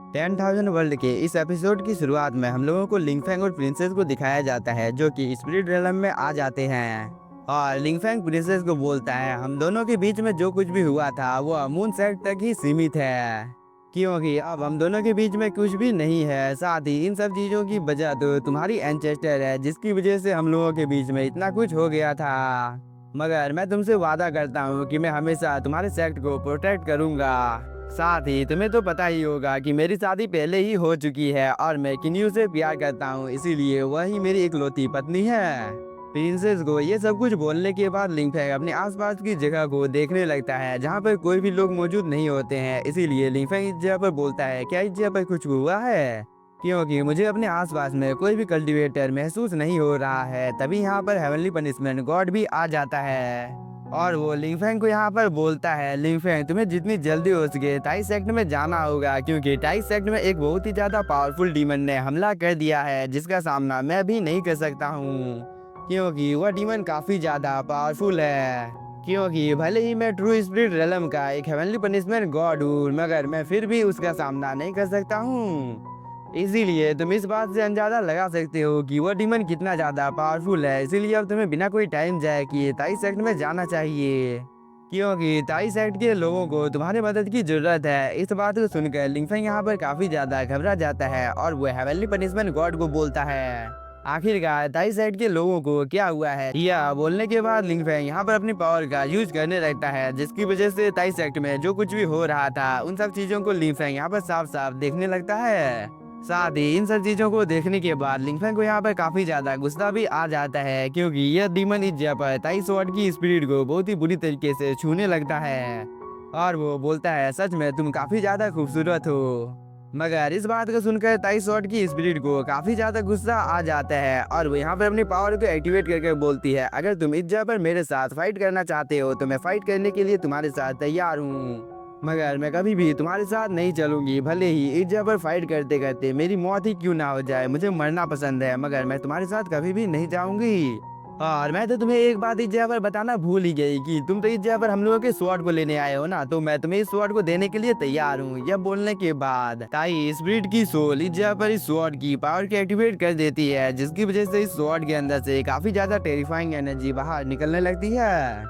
10,000 world के इस episode की शुरुआत में हम लोगों को लिंगफैंग और प्रिंसेस को दिखाया जाता है जो कि स्पिरिट रेलम में आ जाते हैं। और लिंगफैंग प्रिंसेस को बोलता है हम दोनों के बीच में जो कुछ भी हुआ था वो मून सेट तक ही सीमित है, क्योंकि अब हम दोनों के बीच में कुछ भी नहीं है। साथ ही इन सब चीजों की वजह तो तुम्हारी एंचेस्टर है, जिसकी वजह से हम लोगों के बीच में इतना कुछ हो गया था। मगर मैं तुमसे वादा करता हूँ कि मैं हमेशा तुम्हारे सेक्ट को प्रोटेक्ट करूंगा। साथ ही तुम्हें तो पता ही होगा कि मेरी शादी पहले ही हो चुकी है और मैं किन्यू से प्यार करता हूँ, इसीलिए वही मेरी इकलौती पत्नी है। प्रिंसेस को ये सब कुछ बोलने के बाद लिंगफैंग अपने आसपास की जगह को देखने लगता है जहाँ पर कोई भी लोग मौजूद नहीं होते हैं। इसीलिए लिंगफैंग इस जगह पर बोलता है क्या इस जगह पर कुछ हुआ है, क्योंकि मुझे अपने आसपास में कोई भी कल्टीवेटर महसूस नहीं हो रहा है। तभी यहाँ पर हेवनली पनिशमेंट गॉड भी आ जाता है और वो लिंगफैंग को यहाँ पर बोलता है लिंगफैंग तुम्हें जितनी जल्दी हो सके टाई सेक्ट में जाना होगा, क्योंकि टाई सेक्ट में एक बहुत ही ज्यादा पावरफुल डीमन ने हमला कर दिया है जिसका सामना मैं भी नहीं कर सकता हूँ, क्योंकि वह डीमन काफी ज्यादा पावरफुल है। क्योंकि भले ही मैं ट्रू स्पिरिट रेलम का एक हेवनली पनिशमेंट गॉड हूँ, मगर मैं फिर भी उसका सामना नहीं कर सकता हूँ। इसीलिए तुम इस बात से अंदाजा लगा सकते हो कि वो डीमन कितना ज्यादा पावरफुल है। इसीलिए अब तुम्हें बिना कोई टाइम जाए किए ताई सेक्ट में जाना चाहिए, क्योंकि ताई सेक्ट के लोगों को तुम्हारी मदद की जरूरत है। इस बात को सुनकर लिंगफैंग यहाँ पर काफी ज्यादा घबरा जाता है और वो हेवनली पनिशमेंट गॉड को बोलता है आखिरकार ताई सेक्ट के लोगों को क्या हुआ है। यह बोलने के बाद लिंगफैंग यहाँ पर अपनी पावर का यूज करने लगता है, जिसकी वजह से ताई सेक्ट में जो कुछ भी हो रहा था उन सब चीजों को लिंगफैंग यहाँ पर साफ साफ देखने लगता है। साथ ही इन सब चीजों को देखने के बाद लिंगफैंग को यहाँ पर काफी ज्यादा गुस्सा भी आ जाता है, क्योंकि यह डीमन इस जगह पर ताई स्वॉर्ड की स्पिरिट को बहुत ही बुरी तरीके से छूने लगता है और वो बोलता है सच में तुम काफी ज्यादा खूबसूरत हो। मगर इस बात को सुनकर ताई स्वॉर्ड की स्पिरिट को काफी ज्यादा गुस्सा आ जाता है और वो यहाँ पर अपनी पावर को एक्टिवेट करके बोलती है अगर तुम इस जगह पर मेरे साथ फाइट करना चाहते हो तो मैं फाइट करने के लिए तुम्हारे साथ तैयार हूँ, मगर मैं कभी भी तुम्हारे साथ नहीं चलूंगी। भले ही इस जगह पर फाइट करते करते मेरी मौत ही क्यों ना हो जाए, मुझे मरना पसंद है, मगर मैं तुम्हारे साथ कभी भी नहीं जाऊंगी। और मैं तो तुम्हें एक बात इस जगह पर बताना भूल ही गई कि तुम तो इस जगह पर हम लोगों के स्वॉर्ड को लेने आए हो ना, तो मैं तुम्हें इस स्वॉर्ड को देने के लिए तैयार हूँ। यह बोलने के बाद ताई स्पिरिट की सोल इस जगह पर इस स्वॉर्ड की पावर को एक्टिवेट कर देती है, जिसकी वजह से इस स्वॉर्ड के अंदर से काफी ज्यादा टेरिफाइंग एनर्जी बाहर निकलने लगती है।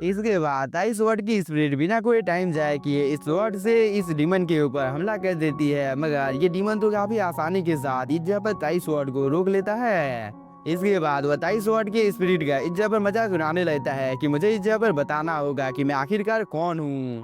इसके बाद ताई स्वॉर्ड की स्पिरिट बिना कोई टाइम जाए किए इस स्वॉर्ड से इस डीमन के ऊपर हमला कर देती है, मगर ये डीमन तो काफी आसानी के साथ इस जगह पर ताई स्वॉर्ड को रोक लेता है। इसके बाद वह ताई स्वॉर्ड के स्पिरिट का इस जगह पर मजाक उड़ाने लगता है कि मुझे इस जगह पर बताना होगा कि मैं आखिरकार कौन हूँ,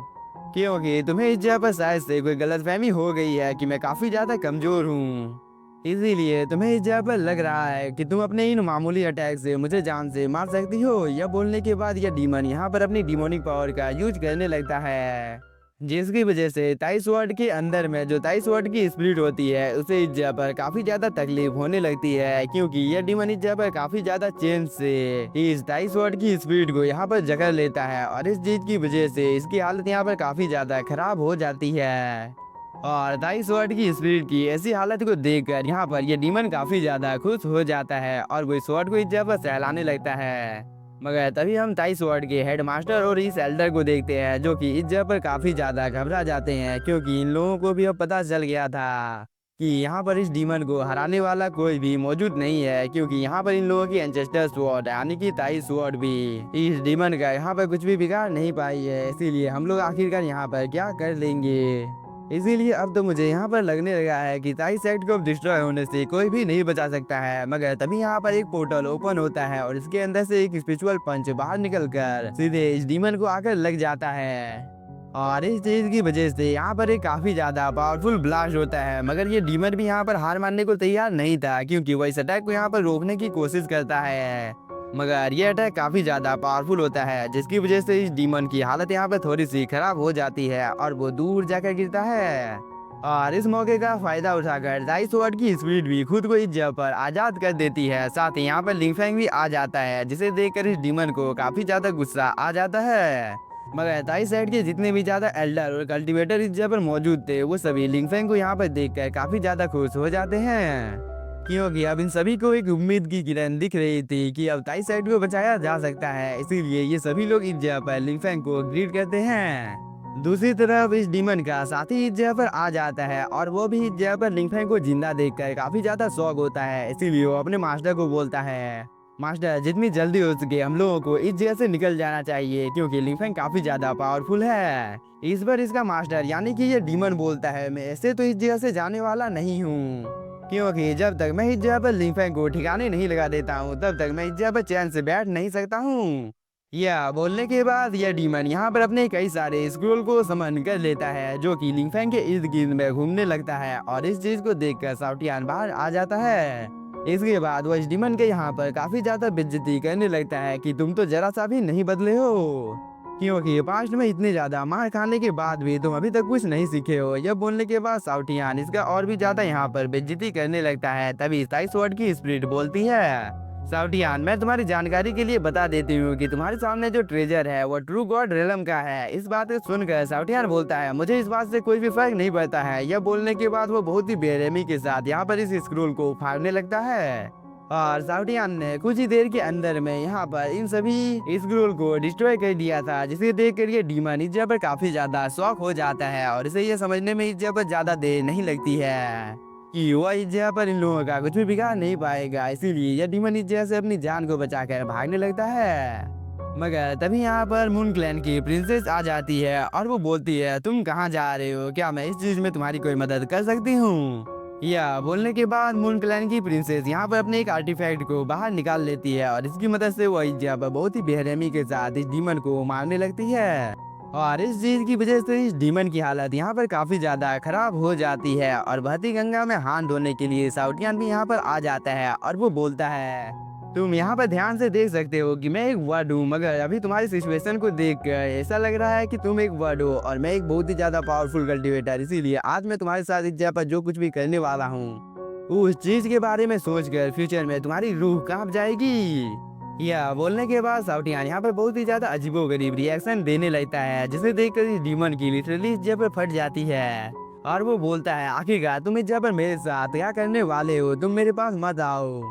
क्योंकि तुम्हें इस जगह पर शायद से कोई गलतफहमी हो गई है कि मैं काफी ज्यादा कमजोर हूँ। इसीलिए तुम्हें इस जगह पर लग रहा है कि तुम अपने इन मामूली अटैक से मुझे जान से मार सकती हो। यह बोलने के बाद यह डीमन यहाँ पर अपनी डिमोनिक पावर का यूज करने लगता है, जिसकी वजह से ताई स्वॉर्ड के अंदर में जो ताई स्वॉर्ड की स्पिरिट होती है उसे इस जगह पर काफी ज्यादा तकलीफ होने लगती है, क्योंकि यह डीमन इस जगह पर काफी ज्यादा चेंज से इस ताई स्वॉर्ड की स्पिरिट को यहाँ पर जकड़ लेता है और इस चीज की वजह से इसकी हालत यहाँ पर काफी ज्यादा खराब हो जाती है। और ताई स्वॉर्ड की स्पिरिट की ऐसी हालत को देखकर यहाँ पर यह डीमन काफी ज्यादा खुश हो जाता है और वो स्वॉर्ड को इस जगह पर सहलाने लगता है। मगर तभी हम ताई स्वॉर्ड के हेडमास्टर और इस एल्डर को देखते हैं जो कि इस जगह पर काफी ज्यादा घबरा जाते हैं, क्योंकि इन लोगों को भी अब पता चल गया था कि यहाँ पर इस डीमन को हराने वाला कोई भी मौजूद नहीं है, क्योंकि यहाँ पर इन लोगों की एंचेस्टर स्वॉर्ड यानी कि ताई स्वॉर्ड भी इस डीमन का यहाँ पर कुछ भी बिगाड़ नहीं पाई है। इसीलिए हम लोग आखिरकार यहाँ पर क्या कर लेंगे। इसीलिए अब तो मुझे यहाँ पर लगने लगा है कि ताई सेक्ट को डिस्ट्रॉय होने से कोई भी नहीं बचा सकता है। मगर तभी यहाँ पर एक पोर्टल ओपन होता है और इसके अंदर से एक स्पिरिचुअल पंच बाहर निकलकर सीधे इस डीमन को आकर लग जाता है और इस चीज की वजह से यहाँ पर एक काफी ज्यादा पावरफुल ब्लास्ट होता है। मगर ये डीमन भी यहाँ पर हार मानने को तैयार नहीं था, क्योंकि वो इस अटैक को यहाँ पर रोकने की कोशिश करता है, मगर ये अटैक काफी ज्यादा पावरफुल होता है, जिसकी वजह से इस डीमन की हालत यहाँ पे थोड़ी सी खराब हो जाती है और वो दूर जाकर गिरता है। और इस मौके का फायदा उठाकर ताई स्वॉर्ड की स्पिरिट भी खुद को इस जगह पर आजाद कर देती है। साथ ही यहाँ पर लिंगफैंग भी आ जाता है, जिसे देखकर इस डीमन को काफी ज्यादा गुस्सा आ जाता है। मगर ताई साइड के जितने भी ज्यादा एल्डर और कल्टीवेटर इस जगह पर मौजूद थे वो सभी लिंगफैंग को यहाँ पर देखकर काफी ज्यादा खुश हो जाते हैं, क्योंकि अब इन सभी को एक उम्मीद की किरण दिख रही थी कि अब ताई साइड को बचाया जा सकता है। इसीलिए ये सभी लोग इस जगह पर लिंगफैंग को ग्रीट करते हैं। दूसरी तरफ इस डीमन का साथी इस जगह पर आ जाता है और वो भी इस जगह पर लिंगफेंग को जिंदा देखकर काफी ज्यादा शौक होता है। इसीलिए वो अपने मास्टर को बोलता है, मास्टर जितनी जल्दी हो सके हम लोगों को इस जगह से निकल जाना चाहिए क्योंकि लिंगफेंग काफी ज्यादा पावरफुल है। इस बार इसका मास्टर यानी कि ये डीमन बोलता है, मैं ऐसे तो इस जगह से जाने वाला नहीं हूँ, क्योंकि जब तक मैं इस जगह पर लिंगफेंग को ठिकाने नहीं लगा देता हूँ तब तक मैं इस जगह पर चैन से बैठ नहीं सकता हूँ। यह बोलने के बाद यह डीमन यहाँ पर अपने कई सारे स्क्रोल को समन कर लेता है जो कि लिंगफेंग के इर्द गिर्द में घूमने लगता है और इस चीज को देखकर साउटियान बाहर आ जाता है। इसके बाद वो इस डीमन के यहाँ पर काफी ज्यादा बेइज्जती करने लगता है कि तुम तो जरा सा भी नहीं बदले हो, क्योंकि पास्ट में इतने ज्यादा मार खाने के बाद भी तुम अभी तक कुछ नहीं सीखे हो। यह बोलने के बाद साउटियान इसका और भी ज्यादा यहाँ पर बेइज्जती करने लगता है। तभी स्टाइल स्वॉर्ड की स्पिरिट बोलती है, साउटियान मैं तुम्हारी जानकारी के लिए बता देती हूँ कि तुम्हारे सामने जो ट्रेजर है वो ट्रू गॉड रेलम का है। इस बात को सुनकर साउटियान बोलता है, मुझे इस बात से कोई भी फर्क नहीं पड़ता है। यह बोलने के बाद वो बहुत ही बेरहमी के साथ यहाँ पर इस स्क्रोल को फाड़ने लगता है और साउटियान ने कुछ ही देर के अंदर में यहाँ पर इन सभी स्क्रोल को डिस्ट्रॉय कर दिया था, जिसे देख कर ये डीमन इस जगह पर काफी ज्यादा शॉक हो जाता है और इसे ये समझने में इस जगह पर ज्यादा देर नहीं लगती है कि वह इस जगह पर इन लोगों का कुछ भी बिगाड़ नहीं पाएगा। इसीलिए यह डीमन इस जगह से अपनी जान को बचाकर भागने लगता है। मगर तभी यहाँ पर मून क्लैन की प्रिंसेस आ जाती है और वो बोलती है, तुम कहाँ जा रहे हो, क्या मैं इस चीज में तुम्हारी कोई मदद कर सकती हूँ। यह बोलने के बाद मून क्लैन की प्रिंसेस यहाँ पर अपने एक आर्टिफैक्ट को बाहर निकाल लेती है और इसकी मदद से वह इस जगह पर बहुत ही बेरहमी के साथ इस डीमन को मारने लगती है और इस चीज की वजह से इस डीमन की हालत यहाँ पर काफी ज्यादा खराब हो जाती है और बहती गंगा में हाथ धोने के लिए साउटियान भी यहाँ पर आ जाता है और वो बोलता है, तुम यहाँ पर ध्यान से देख सकते हो कि मैं एक वर्ड हूँ, मगर अभी तुम्हारी सिचुएशन को देखकर ऐसा लग रहा है कि तुम एक वर्ड हो और मैं एक बहुत ही ज्यादा पावरफुल कल्टिवेटर। इसीलिए आज मैं तुम्हारे साथ इस जगह पर जो कुछ भी करने वाला हूँ उस चीज के बारे में सोचकर फ्यूचर में तुम्हारी रूह कांप जाएगी। यह बोलने के बाद साउटियान यहाँ पर बहुत ही ज्यादा अजीबोगरीब रिएक्शन देने लगता है, जिसे देखकर इस डीमन की लिटरली इस जगह पर फट जाती है और वो बोलता है, आखिरकार तुम इस जगह पर मेरे साथ क्या करने वाले हो, तुम मेरे पास मत आओ।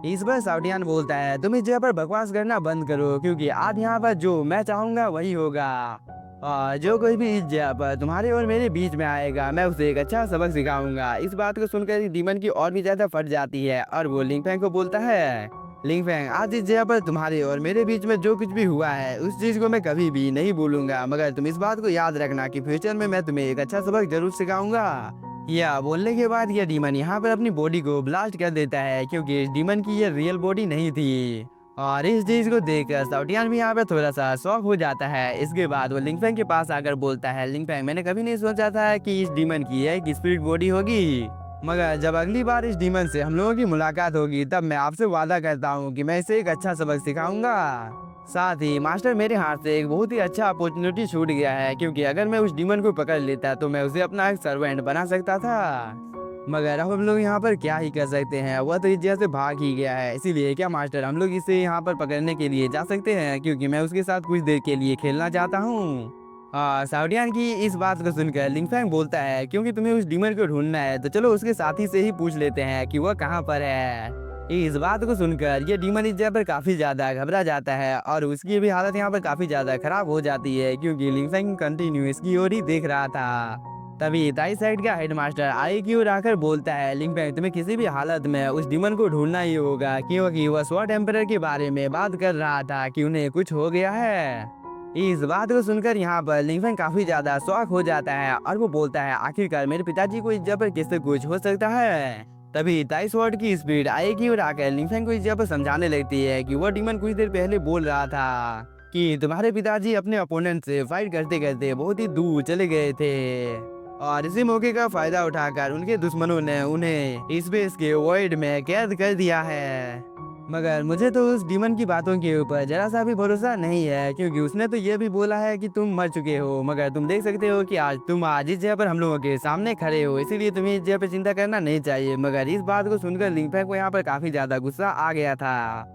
इस पर साउटियान बोलता है, तुम इस जगह पर बकवास करना बंद करो क्योंकि आज यहाँ पर जो मैं चाहूंगा वही होगा और जो कोई भी इस जगह पर तुम्हारे और मेरे बीच में आएगा मैं उसे एक अच्छा सबक सिखाऊंगा। इस बात को सुनकर डीमन की और भी ज्यादा फट जाती है और वो लिंगफेंग को बोलता है, लिंगफेंग आज इस जगह पर तुम्हारे और मेरे बीच में जो कुछ भी हुआ है उस चीज को मैं कभी भी नहीं भूलूंगा, मगर तुम इस बात को याद रखना कि फ्यूचर में मैं तुम्हें एक अच्छा सबक जरूर सिखाऊंगा। यह बोलने के बाद यह डीमन यहाँ पर अपनी बॉडी को ब्लास्ट कर देता है क्योंकि इस डीमन की ये रियल बॉडी नहीं थी और इस चीज को देखकर साउटियान भी यहाँ पर थोड़ा सा शॉक हो जाता है। इसके बाद वो लिंगफेंग के पास आकर बोलता है, लिंगफेंग मैंने कभी नहीं सोचा था कि इस डीमन की एक स्पिरिट बॉडी होगी, मगर जब अगली बार इस डीमन से हम लोगों की मुलाकात होगी तब मैं आपसे वादा करता हूँ कि मैं इसे एक अच्छा सबक सिखाऊंगा। साथ ही मास्टर मेरे हाथ से एक बहुत ही अच्छा अपॉर्चुनिटी छूट गया है क्योंकि अगर मैं उस डीमन को पकड़ लेता तो मैं उसे अपना एक सर्वेंट बना सकता था, मगर अब हम लोग यहाँ पर क्या ही कर सकते हैं, वह तो इस जगह से भाग ही गया है। इसीलिए क्या मास्टर हम लोग इसे यहाँ पर पकड़ने के लिए जा सकते हैं क्योंकि मैं उसके साथ कुछ देर के लिए खेलना चाहता हूँ। साउटियान की इस बात को सुनकर लिंगफेंग बोलता है, क्योंकि तुम्हें उस डीमन को ढूंढना है तो चलो उसके साथी से ही पूछ लेते हैं कि वह कहाँ पर है। इस बात को सुनकर ये डीमन इस जगह पर काफी ज्यादा घबरा जाता है और उसकी भी हालत यहाँ पर काफी ज्यादा खराब हो जाती है क्योंकि लिंगफेंग कंटिन्यू इसकी ओर ही देख रहा था। तभी दाई साइड का हेडमास्टर आई की ओर आकर बोलता है, लिंगफेंग तुम्हें किसी भी हालत में उस डीमन को ढूंढना ही होगा क्योंकि वह स्वॉर्ड एम्परर के बारे में बात कर रहा था कि उन्हें कुछ हो गया है। इस बात को सुनकर यहाँ पर लिंगफेंग काफी ज्यादा शॉक हो जाता है और वो बोलता है, आखिरकार मेरे पिताजी को इस जगह पर किससे कुछ हो सकता है। तभी दाई स्वॉर्ड की स्पीड आएगी और आकर लिंगफेंग को इस जगह पर समझाने लगती है कि वह डीमन कुछ देर पहले बोल रहा था कि तुम्हारे पिताजी अपने अपोनेंट से फाइट करते करते बहुत ही दूर चले गए थे और इसी मौके का फायदा उठाकर उनके दुश्मनों ने उन्हें स्पेस के वॉइड में कैद कर दिया है। मगर मुझे तो उस डीमन की बातों के ऊपर जरा सा भी भरोसा नहीं है क्योंकि उसने तो ये भी बोला है कि तुम मर चुके हो, मगर तुम देख सकते हो कि आज इस जगह पर हम लोगों के सामने खड़े हो, इसीलिए तुम्हें इस जगह पर चिंता करना नहीं चाहिए। मगर इस बात को सुनकर लिंगफेंग को यहाँ पर काफी ज्यादा गुस्सा आ गया था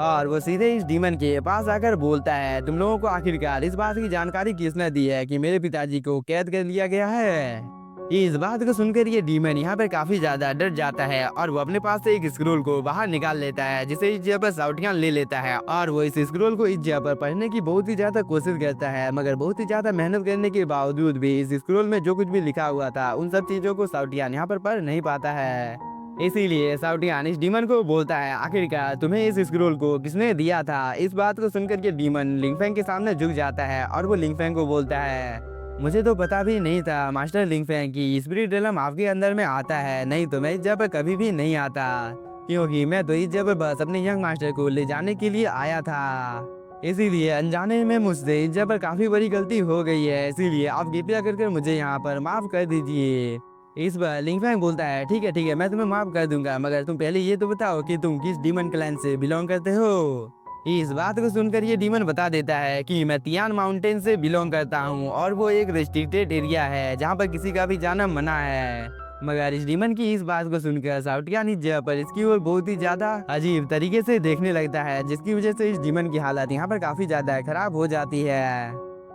और वो सीधे इस डीमन के पास आकर बोलता है, तुम लोगों को आखिरकार इस बात की जानकारी किसने दी है कि मेरे पिताजी को कैद कर लिया गया है। इस बात को सुनकर ये डीमन यहाँ पर काफी ज्यादा डर जाता है और वो अपने पास से एक स्क्रोल को बाहर निकाल लेता है, जिसे इस जगह पर साउटियान ले लेता है और वो इस स्क्रोल को इस जगह पर पढ़ने की बहुत ही ज्यादा कोशिश करता है। मगर बहुत ही ज्यादा मेहनत करने के बावजूद भी इस स्क्रोल में जो कुछ भी लिखा हुआ था उन सब चीजों को साउटियान यहाँ पर पढ़ नहीं पाता है। इसीलिए साउटियान इस डीमन को बोलता है, आखिरकार तुम्हें इस स्क्रोल को किसने दिया था। इस बात को सुनकर के डीमन लिंगफेंग के सामने झुक जाता है और वो लिंगफेंग को बोलता है, मुझे तो पता भी नहीं था मास्टर लिंगफेंग की स्पिरिट रेलम आपके अंदर में आता है, नहीं तो मैं इस जगह पर कभी भी नहीं आता, क्योंकि मैं तो इस जगह पर बस अपने यंग मास्टर को ले जाने के लिए आया था। इसीलिए अनजाने में मुझसे इस जगह पर काफी बड़ी गलती हो गई है, इसीलिए आप कृपया कर मुझे यहाँ पर माफ कर दीजिए। इस बार लिंगफेंग बोलता है, ठीक है मैं तुम्हें माफ कर दूंगा, मगर तुम पहले ये तो बताओ कि तुम किस डीमन क्लैन से बिलोंग करते हो। इस बात को सुनकर ये डीमन बता देता है कि मैं तियान माउंटेन से बिलोंग करता हूँ और वो एक रेस्ट्रिक्टेड एरिया है जहाँ पर किसी का भी जाना मना है। मगर इस डीमन की इस बात को सुनकर साउटियान इस जगह पर इसकी ओर बहुत ही ज्यादा अजीब तरीके से देखने लगता है, जिसकी वजह से इस डीमन की हालत यहाँ पर काफी ज्यादा खराब हो जाती है।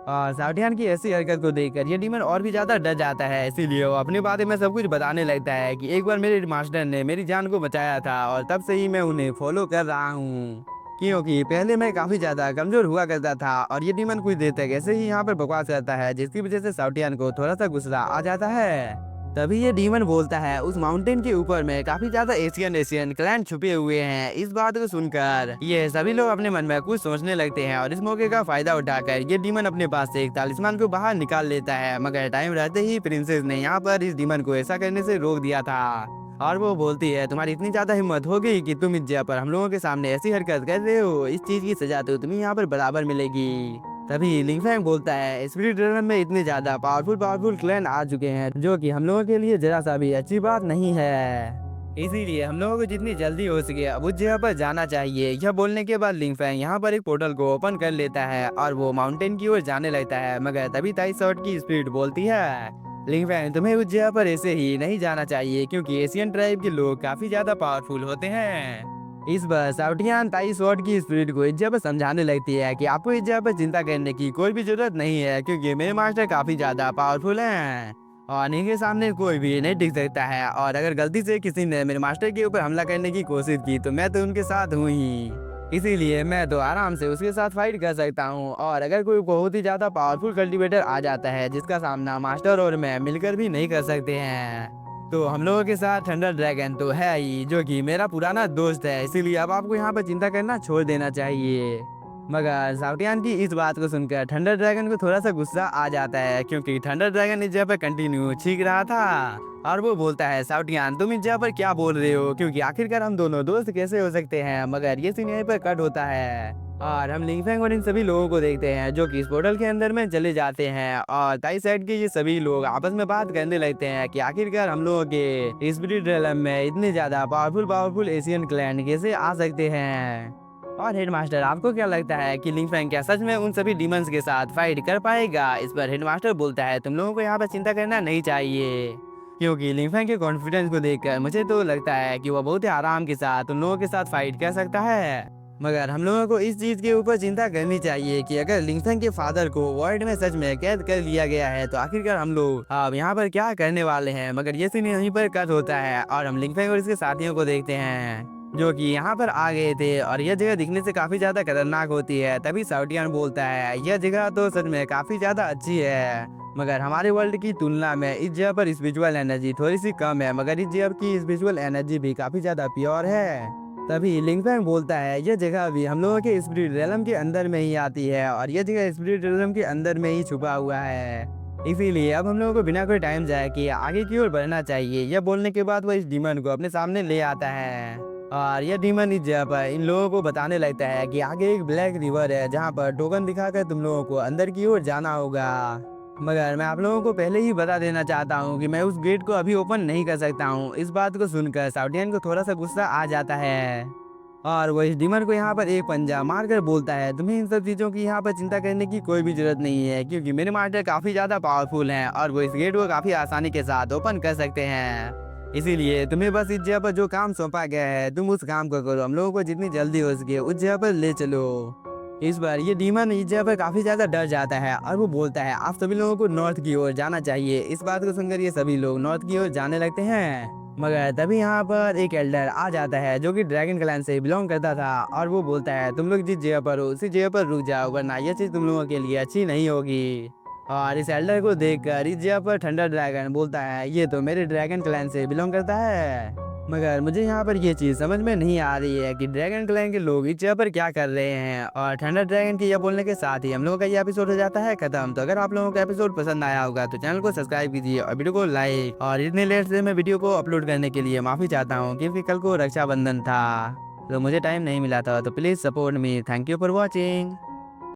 और साउटियान की ऐसी हरकत को देखकर ये डीमन और भी ज्यादा डर जाता है, इसीलिए वो अपने बारे में सब कुछ बताने लगता है कि एक बार मेरे मास्टर ने मेरी जान को बचाया था और तब से ही मैं उन्हें फॉलो कर रहा हूँ, क्योंकि पहले मैं काफी ज्यादा कमजोर हुआ करता था। और ये डीमन कुछ देर तक ऐसे ही यहाँ पर बकवास करता है, जिसकी वजह से साउटियान को थोड़ा सा गुस्सा आ जाता है। तभी ये डीमन बोलता है, उस माउंटेन के ऊपर में काफी ज्यादा एशियन क्लैन छुपे हुए हैं। इस बात को सुनकर ये सभी लोग अपने मन में कुछ सोचने लगते हैं और इस मौके का फायदा उठाकर ये डीमन अपने पास से एक तालिस्मान को बाहर निकाल लेता है। मगर टाइम रहते ही प्रिंसेस ने यहाँ पर इस डीमन को ऐसा करने से रोक दिया था और वो बोलती है, तुम्हारी इतनी ज्यादा हिम्मत हो गई कि तुम इस जगह पर हम लोगों के सामने ऐसी हरकत कर रहे हो, इस चीज की सजा तो तुम्हें यहाँ पर बराबर मिलेगी। तभी लिंगफेंग बोलता है, स्पिरिट रेलम में इतने ज्यादा पावरफुल क्लैन आ चुके हैं जो कि हम लोगों के लिए जरा सा भी अच्छी बात नहीं है, इसीलिए हम लोगों को जितनी जल्दी हो सके अब उस जगह पर जाना चाहिए। यह बोलने के बाद लिंगफेंग यहाँ पर एक पोर्टल को ओपन कर लेता है और वो माउंटेन की ओर जाने लगता है। मगर तभी ताई शॉर्ट की स्पिरिट बोलती है, लिंगफेंग तुम्हें उस जगह पर ऐसे ही नहीं जाना चाहिए, क्योंकि एशियन ट्राइब के लोग काफी ज्यादा पावरफुल होते हैं। इस बार साउटियान ताई स्वॉर्ड की स्पिरिट को इस जगह पर समझाने लगती है कि आपको इस जगह पर चिंता करने की कोई भी जरूरत नहीं है, क्योंकि मेरे मास्टर काफी ज्यादा पावरफुल हैं और इनके सामने कोई भी नहीं टिक सकता है। और अगर गलती से किसी ने मेरे मास्टर के ऊपर हमला करने की कोशिश की तो मैं तो उनके साथ हूँ ही, इसीलिए मैं तो आराम से उसके साथ फाइट कर सकता हूँ। और अगर कोई बहुत ही ज्यादा पावरफुल कल्टीवेटर आ जाता है जिसका सामना मास्टर और मैं मिलकर भी नहीं कर सकते हैं, तो हम लोगों के साथ थंडर ड्रैगन तो है ही, जो कि मेरा पुराना दोस्त है, इसीलिए अब आपको यहाँ पर चिंता करना छोड़ देना चाहिए। मगर साउटियान की इस बात को सुनकर थंडर ड्रैगन को थोड़ा सा गुस्सा आ जाता है, क्योंकि थंडर ड्रैगन इस जगह पर कंटिन्यू छींक रहा था और वो बोलता है, साउटियान तुम इस जगह पर क्या बोल रहे हो, क्योंकि आखिरकार हम दोनों दोस्त कैसे हो सकते हैं। मगर ये सीन यहीं पर कट होता है और हम लिंगफेंग और इन सभी लोगों को देखते हैं जो कि इस पोर्टल के अंदर में चले जाते हैं। और ताई साइड के ये सभी लोग आपस में बात करने लगते हैं कि आखिरकार हम लोगों के स्पिरिट रेलम में इतने ज्यादा पावरफुल एशियन क्लैन कैसे आ सकते हैं। और हेडमास्टर आपको क्या लगता है कि लिंगफेंग क्या सच में उन सभी डीमंस के साथ फाइट कर पाएगा। इस पर हेडमास्टर बोलता है, तुम लोगों को यहाँ पर चिंता करना नहीं चाहिए, क्योंकि लिंगफेंग के कॉन्फिडेंस को देखकर मुझे तो लगता है कि वो बहुत ही आराम के साथ उन लोगों के साथ फाइट कर सकता है। मगर हम लोगों को इस चीज के ऊपर चिंता करनी चाहिए कि अगर लिंगफेंग के फादर को वॉइड में सच में कैद कर लिया गया है तो आखिरकार हम लोग अब यहाँ पर क्या करने वाले हैं। मगर ये सीन यहीं पर कट होता है और हम लिंगफेंग और इसके साथियों को देखते हैं जो कि यहाँ पर आ गए थे और यह जगह दिखने से काफी ज्यादा खतरनाक होती है। तभी साउटियान बोलता है, यह जगह तो सच में काफी ज्यादा अच्छी है, मगर हमारे वर्ल्ड की तुलना में इस जगह पर स्पिरिचुअल एनर्जी थोड़ी सी कम है, मगर इस जगह की स्पिरिचुअल एनर्जी भी काफी ज्यादा प्योर है। तभी लिंगफेंग बोलता है, यह जगह भी हम लोगों के स्पिरिट रेलम के अंदर में ही आती है और यह जगह स्पिरिट रेलम के अंदर में ही छुपा हुआ है, इसीलिए अब हम लोगों को बिना कोई टाइम जाए कि आगे की ओर बढ़ना चाहिए। यह बोलने के बाद वो इस डीमन को अपने सामने ले आता है और यह डीमन इस जगह पर इन लोगों को बताने लगता है कि आगे एक ब्लैक रिवर है जहाँ पर टोकन दिखाकर तुम लोगों को अंदर की ओर जाना होगा। मगर मैं आप लोगों को पहले ही बता देना चाहता हूँ कि मैं उस गेट को अभी ओपन नहीं कर सकता हूँ। इस बात को सुनकर साउटियन को थोड़ा सा गुस्सा आ जाता है और वो इस डीमन को यहाँ पर एक पंजा मारकर बोलता है, तुम्हें इन सब चीज़ों की यहाँ पर चिंता करने की कोई भी जरूरत नहीं है, क्योंकि मेरे मास्टर काफ़ी ज़्यादा पावरफुल हैं और वो इस गेट को काफ़ी आसानी के साथ ओपन कर सकते हैं। इसीलिए तुम्हें बस इस जगह पर जो काम सौंपा गया है तुम उस काम को करो, हम लोगों को जितनी जल्दी हो सके उस जगह पर ले चलो। इस बार ये डीमन इस जगह पर काफी ज्यादा डर जाता है और वो बोलता है आप सभी लोगों को नॉर्थ की ओर जाना चाहिए। इस बात को सुनकर ये सभी लोग नॉर्थ की ओर जाने लगते हैं। मगर तभी यहाँ पर एक एल्डर आ जाता है जो कि ड्रैगन क्लैन से बिलोंग करता था और वो बोलता है तुम लोग जिस जगह पर हो उसी जगह पर रुक जाओ वरना ये चीज तुम लोगों के लिए अच्छी नहीं होगी। और इस एल्डर को देखकर इस जगह पर थंडर ड्रैगन बोलता है ये तो मेरे ड्रैगन क्लैन से बिलोंग करता है। मगर मुझे यहाँ पर ये चीज़ समझ में नहीं आ रही है कि ड्रैगन क्लैन के लोग इस जगह पर क्या कर रहे हैं। और थंडर ड्रैगन के यह बोलने के साथ ही हम लोगों का ये एपिसोड हो जाता है खत्म। तो अगर आप लोगों को एपिसोड पसंद आया होगा तो चैनल को सब्सक्राइब कीजिए और वीडियो को लाइक। और इतने लेट से मैं वीडियो को अपलोड करने के लिए माफ़ी चाहता हूँ क्योंकि कल को रक्षाबंधन था तो मुझे टाइम नहीं मिला था। तो please support me. Thank you for watching.